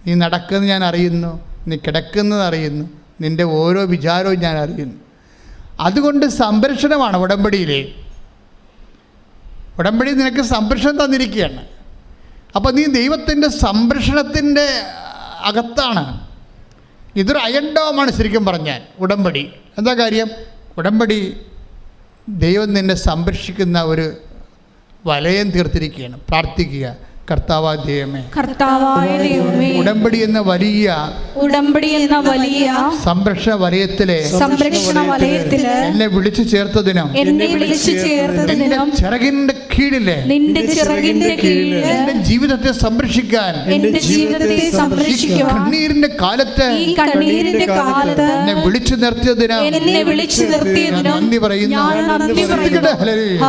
നീ നടക്കുന്നത് ഞാൻ അറിയുന്നു, നീ കിടക്കുന്നത് അറിയുന്നു, നിൻ്റെ ഓരോ വിചാരവും ഞാൻ അറിയുന്നു. അതുകൊണ്ട് സംരക്ഷണമാണ് ഉടമ്പടിയിലെ. ഉടമ്പടി നിനക്ക് സംരക്ഷണം തന്നിരിക്കുകയാണ്. അപ്പോൾ നീ ദൈവത്തിൻ്റെ സംരക്ഷണത്തിൻ്റെ അകത്താണ്. ഇതൊരു അയൺ ഡോമാണ് ശരിക്കും പറഞ്ഞാൽ ഉടമ്പടി. എന്താ കാര്യം? ഉടമ്പടി ദൈവം നിന്നെ സംരക്ഷിക്കുന്ന ഒരു വലയം തീർത്തിരിക്കുകയാണ്. പ്രാർത്ഥിക്കുക, കർത്താവായ ദൈവമേ, ഉടമ്പടി എന്ന വലിയ സംരക്ഷണ വലയത്തിലെ എന്നെ വിളിച്ചു ചേർത്തതിനും ചിറകിന്റെ കീഴിലെ എന്റെ ജീവിതത്തെ സംരക്ഷിക്കാൻ കണ്ണീരിന്റെ കാലത്ത് എന്നെ വിളിച്ചു നിർത്തിയതിനും നന്ദി പറയുന്നു. ഹല്ലേലൂയ.